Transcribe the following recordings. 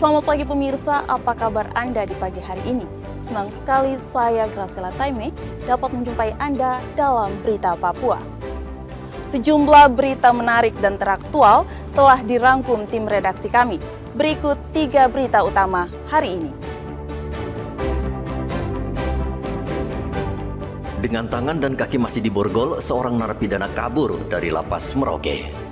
Selamat pagi pemirsa, apa kabar Anda di pagi hari ini? Senang sekali saya Graciela Taime dapat menjumpai Anda dalam Berita Papua. Sejumlah berita menarik dan teraktual telah dirangkum tim redaksi kami. Berikut 3 berita utama hari ini. Dengan tangan dan kaki masih diborgol, seorang narapidana kabur dari lapas Merauke.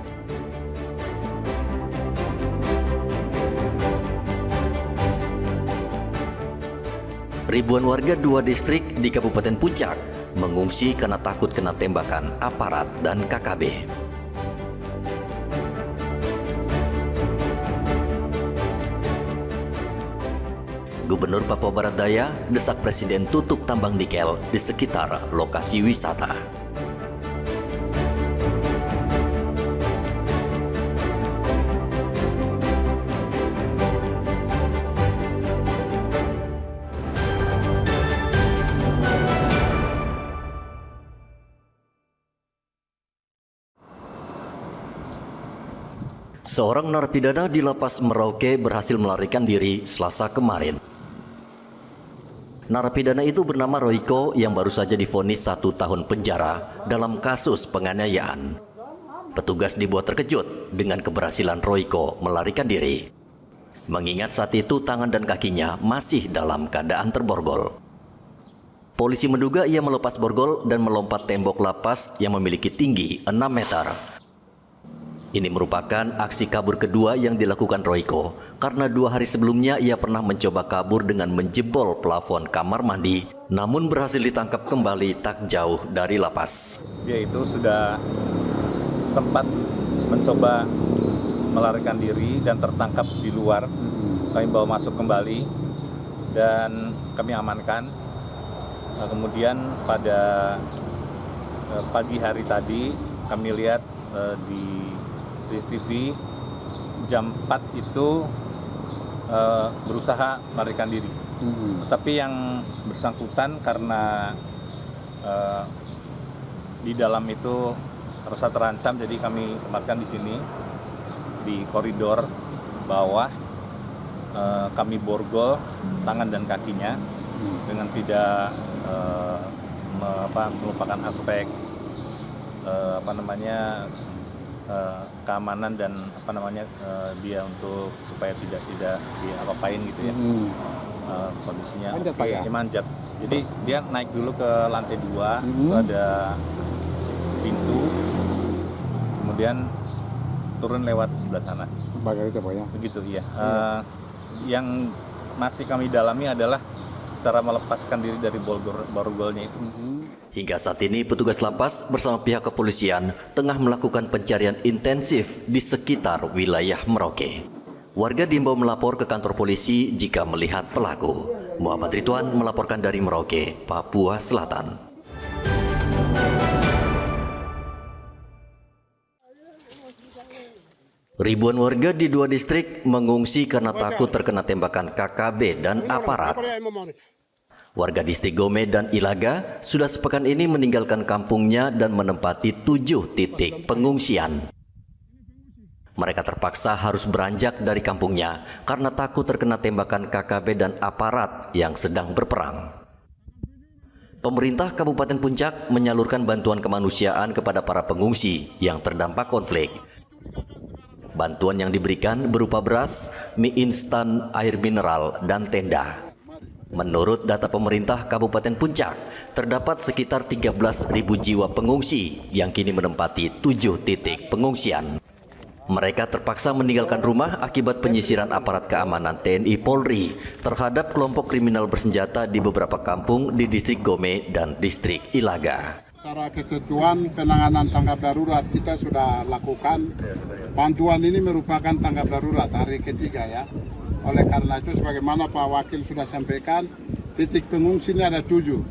Ribuan warga 2 distrik di Kabupaten Puncak mengungsi karena takut kena tembakan aparat dan KKB. Gubernur Papua Barat Daya desak Presiden tutup tambang nikel di sekitar lokasi wisata. Seorang narapidana di lapas Merauke berhasil melarikan diri Selasa kemarin. Narapidana itu bernama Royko yang baru saja divonis 1 tahun penjara dalam kasus penganiayaan. Petugas dibuat terkejut dengan keberhasilan Royko melarikan diri. Mengingat saat itu tangan dan kakinya masih dalam keadaan terborgol. Polisi menduga ia melepas borgol dan melompat tembok lapas yang memiliki tinggi 6 meter. Ini merupakan aksi kabur kedua yang dilakukan Royko karena 2 hari sebelumnya ia pernah mencoba kabur dengan menjebol plafon kamar mandi, namun berhasil ditangkap kembali tak jauh dari lapas. Dia itu sudah sempat mencoba melarikan diri dan tertangkap di luar. Kami bawa masuk kembali dan kami amankan. Nah, kemudian pada pagi hari tadi kami lihat di CCTV jam 4 itu berusaha melarikan diri. Tetapi yang bersangkutan karena di dalam itu rasa terancam, jadi kami tempatkan di sini di koridor bawah. Kami borgol tangan dan kakinya dengan tidak melupakan aspek keamanan dan dia untuk supaya tidak diapa-apain gitu ya. Kondisinya manjat. Jadi dia naik dulu ke lantai 2, itu ada pintu, kemudian turun lewat sebelah sana. Begitu ya. Yang masih kami dalami adalah cara melepaskan diri dari borgolnya itu. Hingga saat ini petugas lapas bersama pihak kepolisian tengah melakukan pencarian intensif di sekitar wilayah Merauke. Warga diimbau melapor ke kantor polisi jika melihat pelaku. Muhammad Ridwan melaporkan dari Merauke, Papua Selatan. Ribuan warga di 2 distrik mengungsi karena takut terkena tembakan KKB dan aparat. Warga distrik Gome dan Ilaga sudah sepekan ini meninggalkan kampungnya dan menempati 7 titik pengungsian. Mereka terpaksa harus beranjak dari kampungnya karena takut terkena tembakan KKB dan aparat yang sedang berperang. Pemerintah Kabupaten Puncak menyalurkan bantuan kemanusiaan kepada para pengungsi yang terdampak konflik. Bantuan yang diberikan berupa beras, mie instan, air mineral, dan tenda. Menurut data pemerintah Kabupaten Puncak, terdapat sekitar 13.000 jiwa pengungsi yang kini menempati 7 titik pengungsian. Mereka terpaksa meninggalkan rumah akibat penyisiran aparat keamanan TNI Polri terhadap kelompok kriminal bersenjata di beberapa kampung di distrik Gome dan distrik Ilaga. Secara ketentuan penanganan tanggap darurat kita sudah lakukan. Bantuan ini merupakan tanggap darurat hari ketiga ya. Oleh karena itu sebagaimana Pak Wakil sudah sampaikan, titik pengungsi ini ada 7.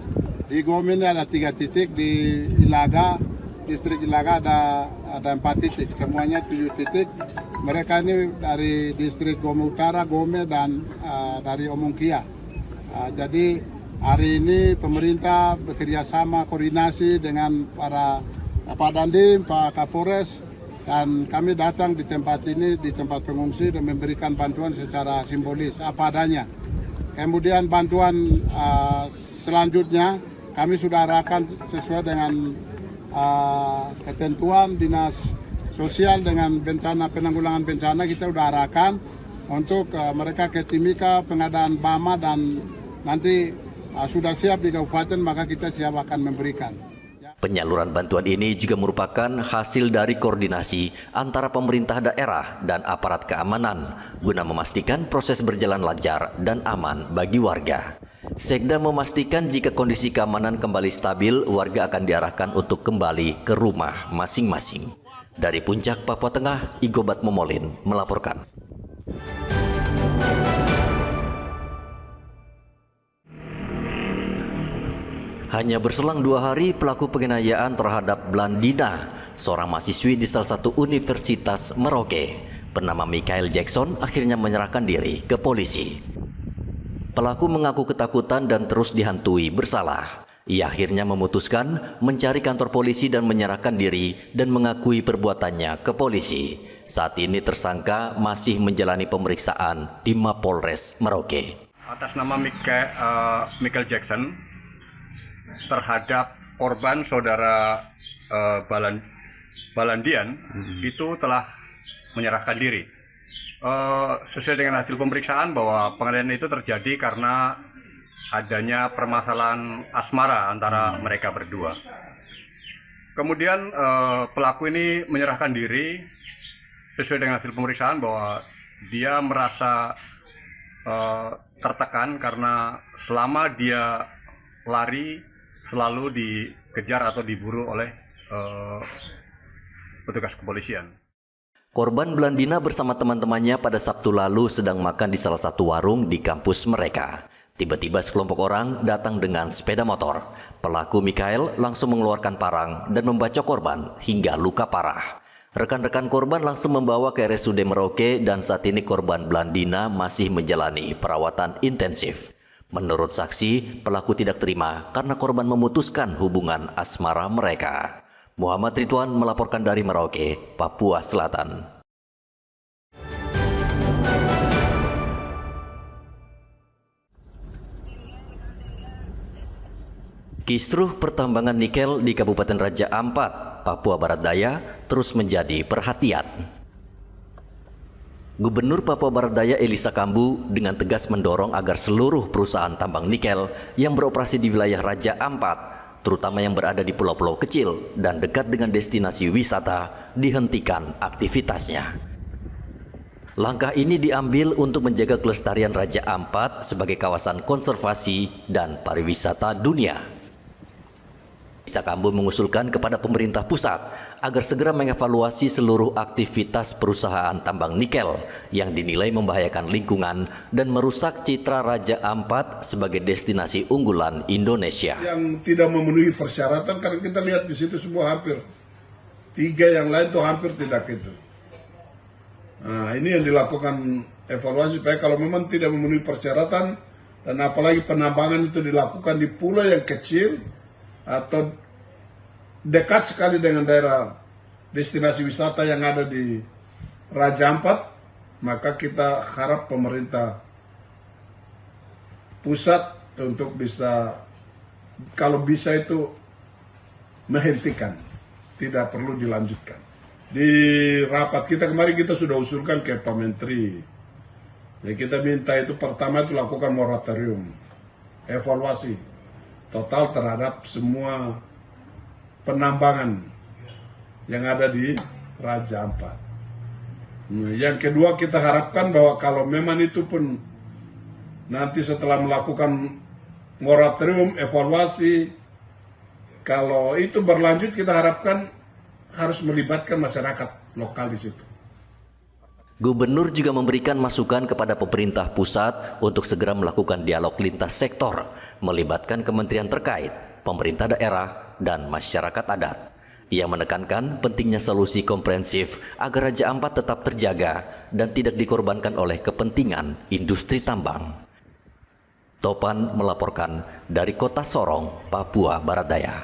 Di Gome ini ada 3 titik, di Ilaga, distrik Ilaga ada 4 titik, semuanya 7 titik. Mereka ini dari distrik Gome Utara, Gome, dan dari Omongkia. Jadi hari ini pemerintah bekerja sama koordinasi dengan para Pak Dandim, Pak Kapolres, Dan kami datang di tempat ini, di tempat pengungsi, dan memberikan bantuan secara simbolis, apa adanya. Kemudian bantuan selanjutnya kami sudah arahkan sesuai dengan ketentuan Dinas Sosial dengan penanggulangan bencana. Kita sudah arahkan untuk mereka ke Timika, pengadaan BAMA, dan nanti sudah siap di kabupaten, maka kita siap akan memberikan. Penyaluran bantuan ini juga merupakan hasil dari koordinasi antara pemerintah daerah dan aparat keamanan guna memastikan proses berjalan lancar dan aman bagi warga. Sekda memastikan jika kondisi keamanan kembali stabil, warga akan diarahkan untuk kembali ke rumah masing-masing. Dari Puncak, Papua Tengah, Igobat Momolin melaporkan. Hanya berselang 2 hari, pelaku penganiayaan terhadap Blandina, seorang mahasiswi di salah satu universitas Merauke, bernama Michael Jackson, akhirnya menyerahkan diri ke polisi. Pelaku mengaku ketakutan dan terus dihantui bersalah. Ia akhirnya memutuskan mencari kantor polisi dan menyerahkan diri dan mengakui perbuatannya ke polisi. Saat ini tersangka masih menjalani pemeriksaan di Mapolres Merauke. Atas nama Michael Jackson terhadap korban saudara Balandian itu telah menyerahkan diri. Sesuai dengan hasil pemeriksaan bahwa penganiayaan itu terjadi karena adanya permasalahan asmara antara mereka berdua. Kemudian pelaku ini menyerahkan diri sesuai dengan hasil pemeriksaan bahwa dia merasa tertekan karena selama dia lari selalu dikejar atau diburu oleh petugas kepolisian. Korban Blandina bersama teman-temannya pada Sabtu lalu sedang makan di salah satu warung di kampus mereka. Tiba-tiba sekelompok orang datang dengan sepeda motor. Pelaku Michael langsung mengeluarkan parang dan membacok korban hingga luka parah. Rekan-rekan korban langsung membawa ke RSUD Merauke dan saat ini korban Blandina masih menjalani perawatan intensif. Menurut saksi, pelaku tidak terima karena korban memutuskan hubungan asmara mereka. Muhammad Ridwan melaporkan dari Merauke, Papua Selatan. Kisruh pertambangan nikel di Kabupaten Raja Ampat, Papua Barat Daya terus menjadi perhatian. Gubernur Papua Barat Daya Elisa Kambu dengan tegas mendorong agar seluruh perusahaan tambang nikel yang beroperasi di wilayah Raja Ampat, terutama yang berada di pulau-pulau kecil dan dekat dengan destinasi wisata, dihentikan aktivitasnya. Langkah ini diambil untuk menjaga kelestarian Raja Ampat sebagai kawasan konservasi dan pariwisata dunia. Elisa Kambu mengusulkan kepada pemerintah pusat agar segera mengevaluasi seluruh aktivitas perusahaan tambang nikel yang dinilai membahayakan lingkungan dan merusak citra Raja Ampat sebagai destinasi unggulan Indonesia. Yang tidak memenuhi persyaratan, karena kita lihat di situ semua hampir 3, yang lain tuh hampir tidak itu. Nah, ini yang dilakukan evaluasi supaya kalau memang tidak memenuhi persyaratan dan apalagi penambangan itu dilakukan di pulau yang kecil atau dekat sekali dengan daerah destinasi wisata yang ada di Raja Ampat, maka kita harap pemerintah pusat untuk bisa, kalau bisa itu menghentikan, tidak perlu dilanjutkan. Di rapat kita kemarin kita sudah usulkan ke Pak Menteri, jadi kita minta itu pertama itu lakukan moratorium, evaluasi total terhadap semua penambangan yang ada di Raja Ampat. Yang kedua kita harapkan bahwa kalau memang itu pun nanti setelah melakukan moratorium, evaluasi, kalau itu berlanjut kita harapkan harus melibatkan masyarakat lokal di situ. Gubernur juga memberikan masukan kepada pemerintah pusat untuk segera melakukan dialog lintas sektor, melibatkan kementerian terkait, pemerintah daerah, dan masyarakat adat. Ia menekankan pentingnya solusi komprehensif agar Raja Ampat tetap terjaga dan tidak dikorbankan oleh kepentingan industri tambang. Topan melaporkan dari Kota Sorong, Papua Barat Daya.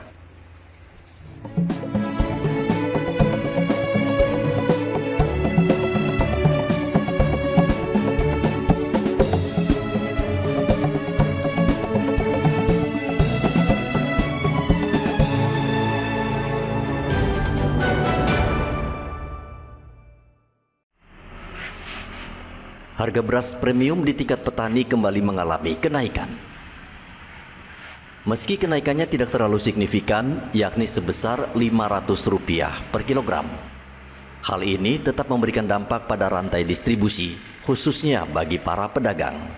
Harga beras premium di tingkat petani kembali mengalami kenaikan. Meski kenaikannya tidak terlalu signifikan, yakni sebesar Rp500 per kilogram. Hal ini tetap memberikan dampak pada rantai distribusi, khususnya bagi para pedagang.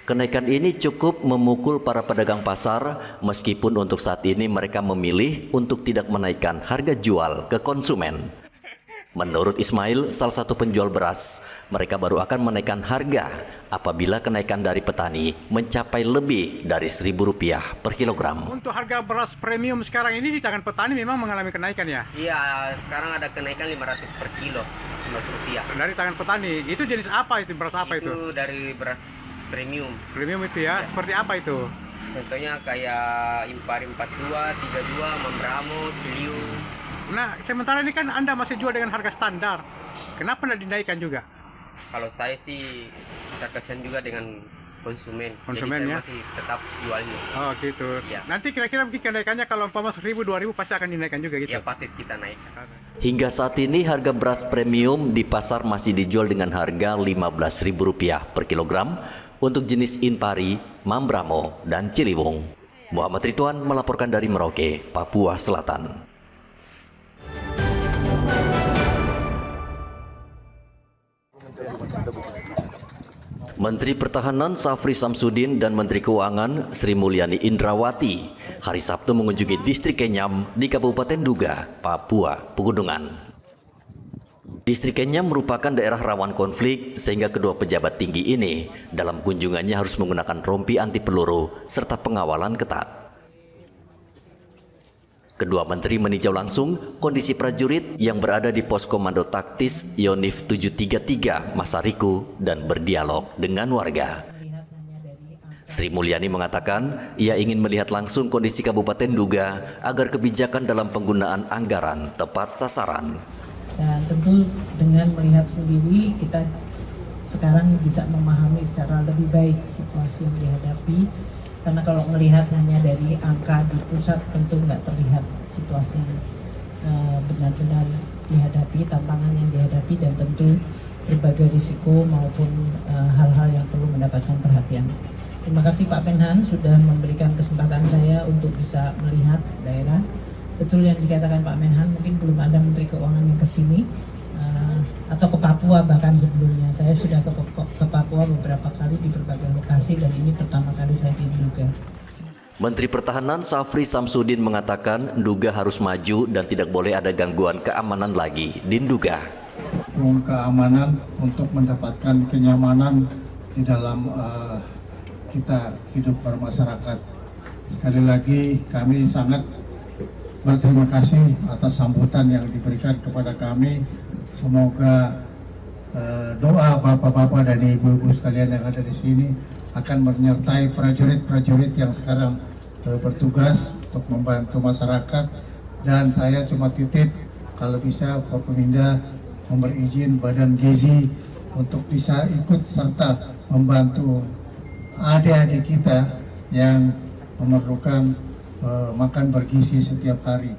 Kenaikan ini cukup memukul para pedagang pasar, meskipun untuk saat ini mereka memilih untuk tidak menaikkan harga jual ke konsumen. Menurut Ismail, salah satu penjual beras, mereka baru akan menaikkan harga apabila kenaikan dari petani mencapai lebih dari Rp1.000 per kilogram. Untuk harga beras premium sekarang ini di tangan petani memang mengalami kenaikan ya? Iya, sekarang ada kenaikan 500 per kilo, Rp100. Dari tangan petani, itu jenis apa itu, beras apa itu? Itu dari beras premium. Premium itu ya, seperti apa itu? Contohnya kayak Impari 42, 32, Mambramo, Ciliu. Nah, sementara ini kan Anda masih jual dengan harga standar. Kenapa tidak dinaikkan juga? Kalau saya sih terkesan juga dengan konsumen. Konsumen jadi saya ya? masih tetap jualnya. Oh gitu. Iya. Nanti kira-kira kenaikannya kalau umpama 1.000, 2.000 pasti akan dinaikkan juga gitu? Ya pasti kita naik. Hingga saat ini harga beras premium di pasar masih dijual dengan harga Rp15.000 per kilogram untuk jenis Impari, Mambramo, dan Ciliwung. Muhammad Ridwan melaporkan dari Merauke, Papua Selatan. Menteri Pertahanan Safri Samsudin dan Menteri Keuangan Sri Mulyani Indrawati hari Sabtu mengunjungi distrik Kenyam di Kabupaten Duga, Papua Pegunungan. Distrik Kenyam merupakan daerah rawan konflik sehingga kedua pejabat tinggi ini dalam kunjungannya harus menggunakan rompi anti peluru serta pengawalan ketat. Kedua menteri meninjau langsung kondisi prajurit yang berada di pos komando taktis Yonif 733 Masariku dan berdialog dengan warga. Sri Mulyani mengatakan ia ingin melihat langsung kondisi Kabupaten Duga agar kebijakan dalam penggunaan anggaran tepat sasaran. Dan tentu dengan melihat sendiri kita sekarang bisa memahami secara lebih baik situasi yang dihadapi. Karena kalau melihat hanya dari angka di pusat tentu nggak terlihat situasi yang benar-benar dihadapi, tantangan yang dihadapi, dan tentu berbagai risiko maupun hal-hal yang perlu mendapatkan perhatian. Terima kasih Pak Menhan sudah memberikan kesempatan saya untuk bisa melihat daerah. Betul yang dikatakan Pak Menhan, mungkin belum ada Menteri Keuangan yang ke sini atau ke Papua bahkan sebelumnya. Saya sudah ke Papua beberapa kali di berbagai lokasi dan ini pertama kali saya di Nduga. Menteri Pertahanan Safri Samsudin mengatakan Nduga harus maju dan tidak boleh ada gangguan keamanan lagi di Nduga. Keamanan untuk mendapatkan kenyamanan di dalam kita hidup bermasyarakat. Sekali lagi kami sangat berterima kasih atas sambutan yang diberikan kepada kami. Semoga doa bapak-bapak dan ibu-ibu sekalian yang ada di sini akan menyertai prajurit-prajurit yang sekarang bertugas untuk membantu masyarakat. Dan saya cuma titip kalau bisa Forkominda memberi izin Badan Gizi untuk bisa ikut serta membantu adik-adik kita yang memerlukan makan bergizi setiap hari.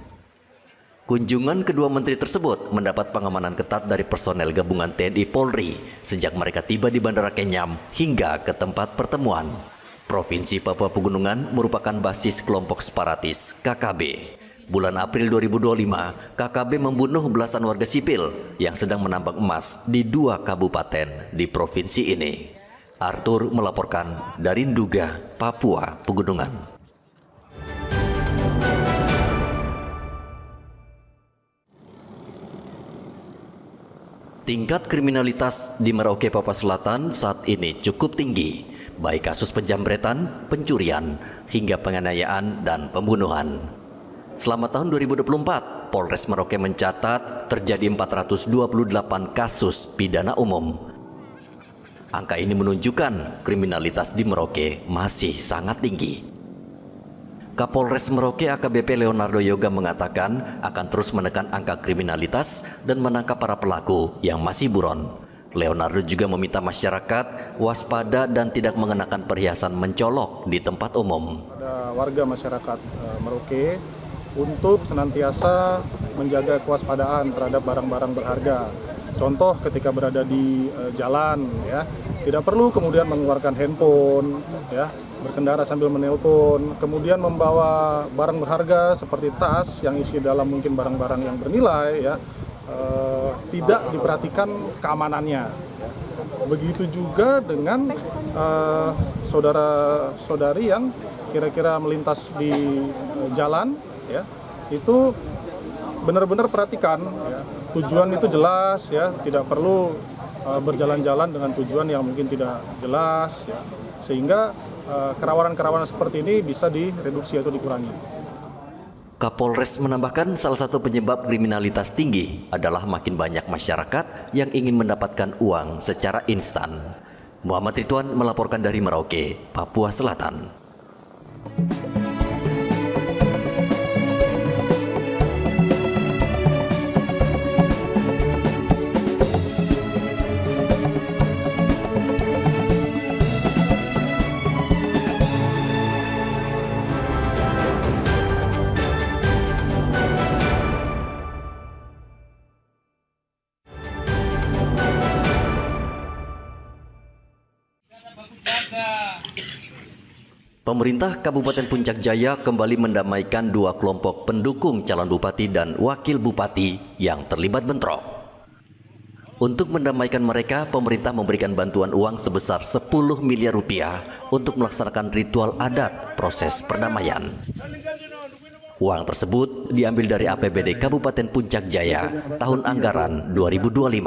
Kunjungan kedua menteri tersebut mendapat pengamanan ketat dari personel gabungan TNI Polri sejak mereka tiba di Bandara Kenyam hingga ke tempat pertemuan. Provinsi Papua Pegunungan merupakan basis kelompok separatis KKB. Bulan April 2025, KKB membunuh belasan warga sipil yang sedang menambang emas di 2 kabupaten di provinsi ini. Arthur melaporkan dari Nduga, Papua Pegunungan. Tingkat kriminalitas di Merauke, Papua Selatan saat ini cukup tinggi, baik kasus penjambretan, pencurian, hingga penganiayaan dan pembunuhan. Selama tahun 2024, Polres Merauke mencatat terjadi 428 kasus pidana umum. Angka ini menunjukkan kriminalitas di Merauke masih sangat tinggi. Kapolres Merauke AKBP Leonardo Yoga mengatakan akan terus menekan angka kriminalitas dan menangkap para pelaku yang masih buron. Leonardo juga meminta masyarakat waspada dan tidak mengenakan perhiasan mencolok di tempat umum. Ada warga masyarakat Merauke untuk senantiasa menjaga kewaspadaan terhadap barang-barang berharga. Contoh ketika berada di jalan, ya, tidak perlu kemudian mengeluarkan handphone, ya, berkendara sambil menelpon, kemudian membawa barang berharga seperti tas yang isi dalam mungkin barang-barang yang bernilai, ya, tidak diperhatikan keamanannya. Begitu juga dengan saudara-saudari yang kira-kira melintas di jalan, ya, itu benar-benar perhatikan, ya, tujuan itu jelas, ya, tidak perlu berjalan-jalan dengan tujuan yang mungkin tidak jelas, ya, sehingga kerawanan-kerawanan seperti ini bisa direduksi atau dikurangi. Kapolres menambahkan salah satu penyebab kriminalitas tinggi adalah makin banyak masyarakat yang ingin mendapatkan uang secara instan. Muhammad Ridwan melaporkan dari Merauke, Papua Selatan. Pemerintah Kabupaten Puncak Jaya kembali mendamaikan dua kelompok pendukung calon bupati dan wakil bupati yang terlibat bentrok. Untuk mendamaikan mereka, pemerintah memberikan bantuan uang sebesar 10 miliar rupiah untuk melaksanakan ritual adat proses perdamaian. Uang tersebut diambil dari APBD Kabupaten Puncak Jaya tahun anggaran 2025.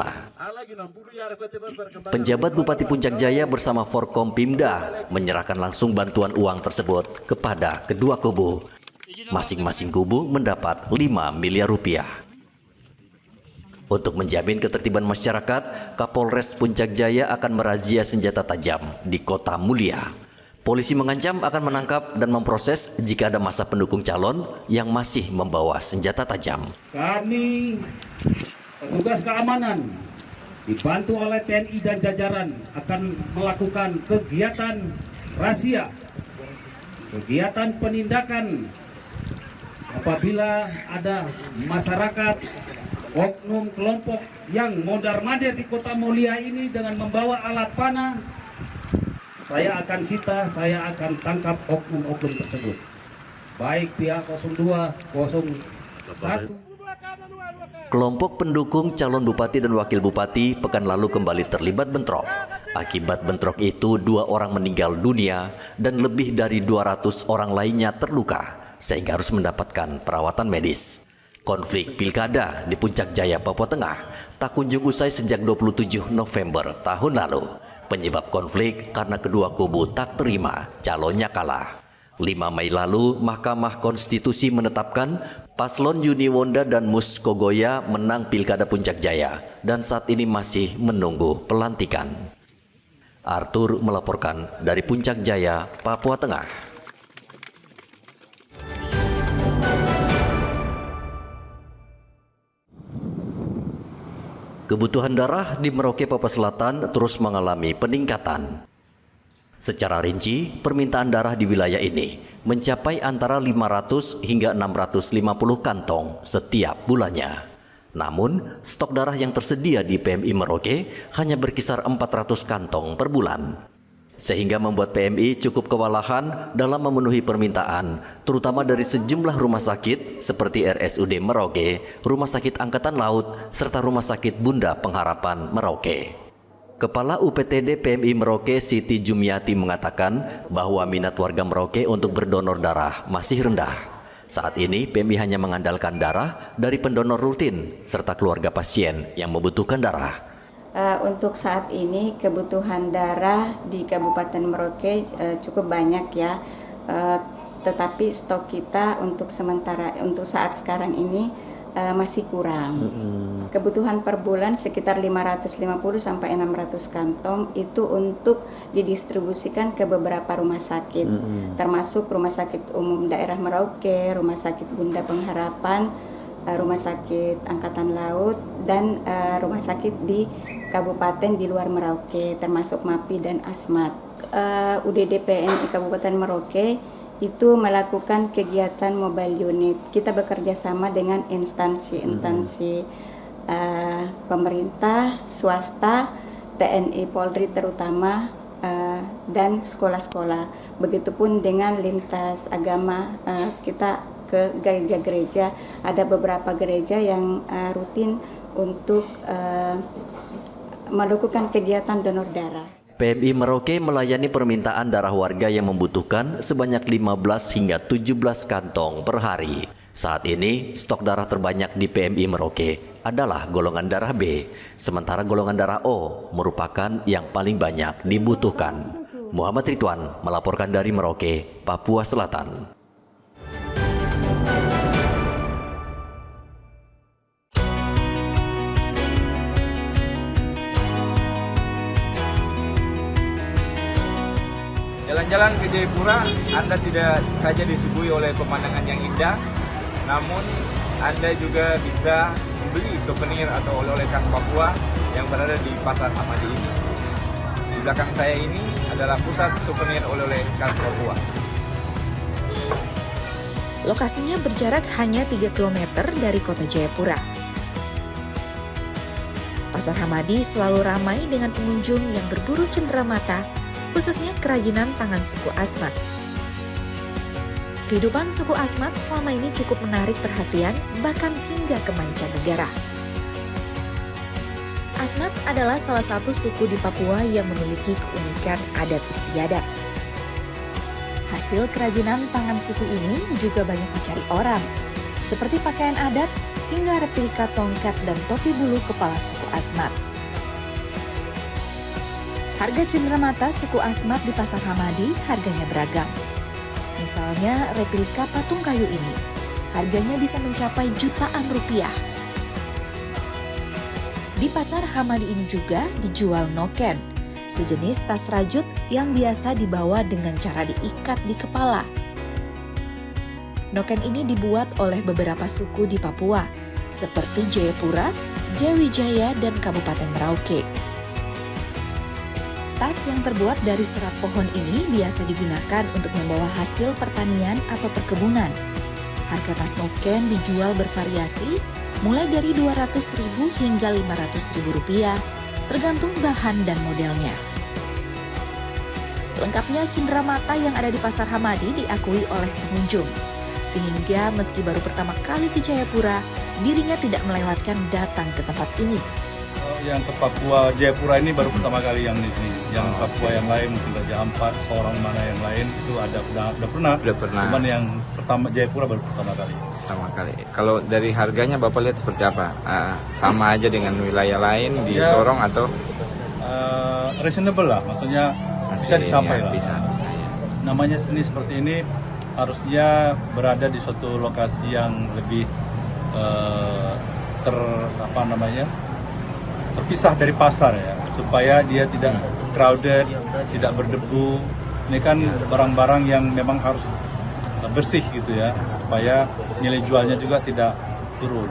Penjabat Bupati Puncak Jaya bersama Forkompimda menyerahkan langsung bantuan uang tersebut kepada kedua kubu. Masing-masing kubu mendapat 5 miliar rupiah. Untuk menjamin ketertiban masyarakat, Kapolres Puncak Jaya akan merazia senjata tajam di Kota Mulia. Polisi mengancam akan menangkap dan memproses jika ada massa pendukung calon yang masih membawa senjata tajam. Kami, petugas keamanan, dibantu oleh TNI dan jajaran akan melakukan kegiatan razia, kegiatan penindakan apabila ada masyarakat, oknum kelompok yang mondar-mandir di Kota Mulia ini dengan membawa alat panah. Saya akan sita, saya akan tangkap oknum-oknum tersebut. Baik pihak 02, 01. Kelompok pendukung calon bupati dan wakil bupati pekan lalu kembali terlibat bentrok. Akibat bentrok itu, 2 orang meninggal dunia dan lebih dari 200 orang lainnya terluka, sehingga harus mendapatkan perawatan medis. Konflik pilkada di Puncak Jaya, Papua Tengah tak kunjung usai sejak 27 November tahun lalu. Penyebab konflik karena kedua kubu tak terima calonnya kalah. 5 Mei lalu, Mahkamah Konstitusi menetapkan Paslon Yuni Wonda dan Mus Kogoya menang Pilkada Puncak Jaya dan saat ini masih menunggu pelantikan. Arthur melaporkan dari Puncak Jaya, Papua Tengah. Kebutuhan darah di Merauke, Papua Selatan terus mengalami peningkatan. Secara rinci, permintaan darah di wilayah ini mencapai antara 500 hingga 650 kantong setiap bulannya. Namun, stok darah yang tersedia di PMI Merauke hanya berkisar 400 kantong per bulan. Sehingga membuat PMI cukup kewalahan dalam memenuhi permintaan, terutama dari sejumlah rumah sakit seperti RSUD Merauke, Rumah Sakit Angkatan Laut, serta Rumah Sakit Bunda Pengharapan Merauke. Kepala UPTD PMI Merauke Siti Jumiati mengatakan bahwa minat warga Merauke untuk berdonor darah masih rendah. Saat ini PMI hanya mengandalkan darah dari pendonor rutin serta keluarga pasien yang membutuhkan darah. Untuk saat ini kebutuhan darah di Kabupaten Merauke cukup banyak ya, tetapi stok kita untuk saat sekarang ini masih kurang. Kebutuhan per bulan sekitar 550 sampai 600 kantong itu untuk didistribusikan ke beberapa rumah sakit, termasuk Rumah Sakit Umum Daerah Merauke, Rumah Sakit Bunda Pengharapan, Rumah Sakit Angkatan Laut, dan rumah sakit di kabupaten di luar Merauke, termasuk MAPI dan ASMAT. UDD PMI Kabupaten Merauke itu melakukan kegiatan mobile unit. Kita bekerja sama dengan instansi pemerintah, swasta, TNI Polri terutama, dan sekolah-sekolah. Begitupun dengan lintas agama, kita ke gereja-gereja. Ada beberapa gereja yang rutin untuk melakukan kegiatan donor darah. PMI Merauke melayani permintaan darah warga yang membutuhkan sebanyak 15 hingga 17 kantong per hari. Saat ini, stok darah terbanyak di PMI Merauke adalah golongan darah B, sementara golongan darah O merupakan yang paling banyak dibutuhkan. Muhammad Ridwan melaporkan dari Merauke, Papua Selatan. Jalan-jalan ke Jayapura, Anda tidak saja disuguhi oleh pemandangan yang indah, namun Anda juga bisa membeli souvenir atau oleh-oleh khas Papua yang berada di Pasar Hamadi ini. Di belakang saya ini adalah pusat souvenir oleh-oleh khas Papua. Lokasinya berjarak hanya 3 km dari kota Jayapura. Pasar Hamadi selalu ramai dengan pengunjung yang berburu cenderamata, khususnya kerajinan tangan suku Asmat. Kehidupan suku Asmat selama ini cukup menarik perhatian, bahkan hingga ke mancanegara. Asmat adalah salah satu suku di Papua yang memiliki keunikan adat istiadat. Hasil kerajinan tangan suku ini juga banyak dicari orang, seperti pakaian adat hingga replika tongkat dan topi bulu kepala suku Asmat. Harga cenderamata suku Asmat di Pasar Hamadi harganya beragam. Misalnya replika patung kayu ini, harganya bisa mencapai jutaan rupiah. Di Pasar Hamadi ini juga dijual noken, sejenis tas rajut yang biasa dibawa dengan cara diikat di kepala. Noken ini dibuat oleh beberapa suku di Papua, seperti Jayapura, Jayawijaya, dan Kabupaten Merauke. Tas yang terbuat dari serat pohon ini biasa digunakan untuk membawa hasil pertanian atau perkebunan. Harga tas noken dijual bervariasi, mulai dari Rp200.000 hingga Rp500.000, tergantung bahan dan modelnya. Lengkapnya cenderamata yang ada di Pasar Hamadi diakui oleh pengunjung, sehingga meski baru pertama kali ke Jayapura, dirinya tidak melewatkan datang ke tempat ini. Yang ke Papua Jayapura ini baru pertama kali yang ini. Yang Papua yang lain mungkin Raja Ampat, seorang mana yang lain itu ada udah pernah. Cuman yang pertama Jayapura baru pertama kali. Pertama kali. Kalau dari harganya Bapak lihat seperti apa? Sama aja dengan wilayah lain di Sorong atau? Reasonable lah, maksudnya bisa dicapai lah. Bisa ya. Namanya seni seperti ini harusnya berada di suatu lokasi yang lebih terpisah dari pasar ya, supaya dia tidak crowded, tidak berdebu. Ini kan barang-barang yang memang harus bersih gitu ya, supaya nilai jualnya juga tidak turun.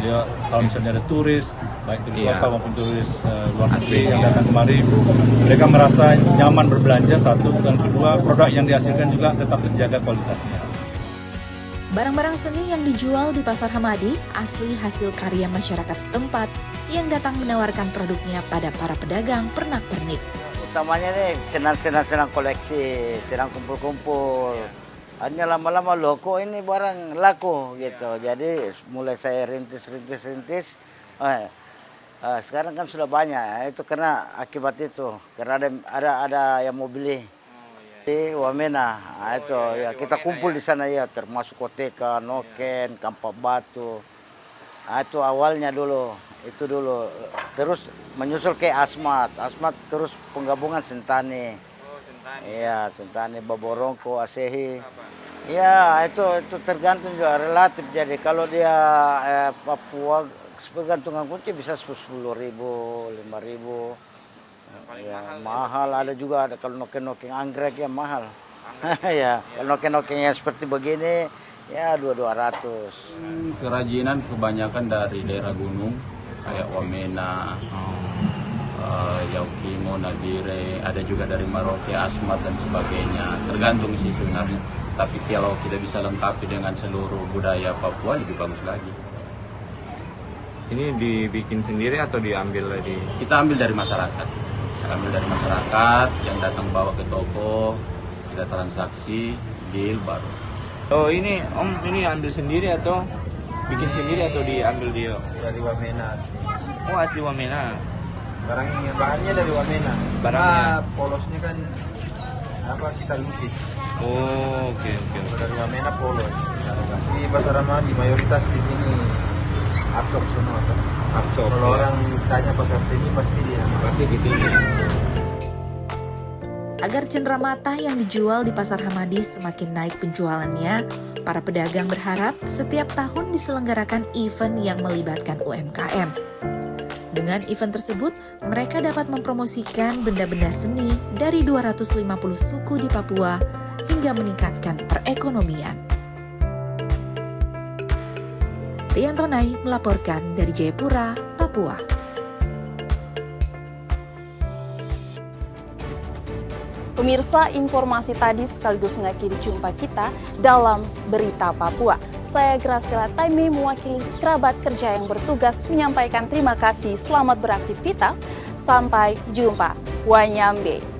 Dia kalau misalnya ada turis, baik turis lokal maupun turis luar negeri yang datang kemari, mereka merasa nyaman berbelanja, satu, dan kedua produk yang dihasilkan juga tetap terjaga kualitasnya. Barang-barang seni yang dijual di Pasar Hamadi asli hasil karya masyarakat setempat yang datang menawarkan produknya pada para pedagang pernak-pernik. Utamanya nih senang koleksi, senang kumpul-kumpul. Hanya lama-lama loh kok ini barang laku gitu. Jadi mulai saya rintis. Sekarang kan sudah banyak. Itu karena akibat itu. Karena ada yang mau beli. Di Wamena, itu ya kita kumpul di sana ya, termasuk koteka, noken, kampak batu. Itu awalnya dulu, itu dulu. Terus menyusul ke Asmat terus penggabungan Sentani. Iya, Sentani, Baborongko, Asehi. Ya, itu tergantung juga relatif. Jadi kalau dia Papua pegantungan kunci bisa 10.000, 5.000. Ya, mahal ada juga, ada kalau noken anggrek ya mahal. Ya, kalau noken yang seperti begini ya 200. Kerajinan kebanyakan dari daerah gunung kayak Wamena, Yaukimo, Nagire, ada juga dari Merauke, Asmat dan sebagainya. Tergantung sih sebenarnya. Tapi kalau kita bisa lengkapi dengan seluruh budaya Papua lebih bagus lagi. Ini dibikin sendiri atau diambil dari? Kita ambil dari masyarakat. Kita ambil dari masyarakat yang datang bawa ke toko, kita transaksi, deal baru. Oh ini Om, ini ambil sendiri atau bikin sendiri atau diambil dia? Dari Wamena. Oh asli Wamena. Barangnya bahannya dari Wamena. Barangnya. Polosnya kan kita lukis. Oh oke. Dari Wamena polos. Di Pasar Hamadi mayoritas di sini absorb semua. Absorb. Kalau orang tanya pasar sini pasti dia. Pasti di sini. Agar cenderamata yang dijual di Pasar Hamadi semakin naik penjualannya, para pedagang berharap setiap tahun diselenggarakan event yang melibatkan UMKM. Dengan event tersebut, mereka dapat mempromosikan benda-benda seni dari 250 suku di Papua hingga meningkatkan perekonomian. Rian Tonai melaporkan dari Jayapura, Papua. Pemirsa, informasi tadi sekaligus mengakhiri jumpa kita dalam Berita Papua. Saya Graciela Taime mewakili kerabat kerja yang bertugas menyampaikan terima kasih, selamat beraktivitas, sampai jumpa. Wanyambe.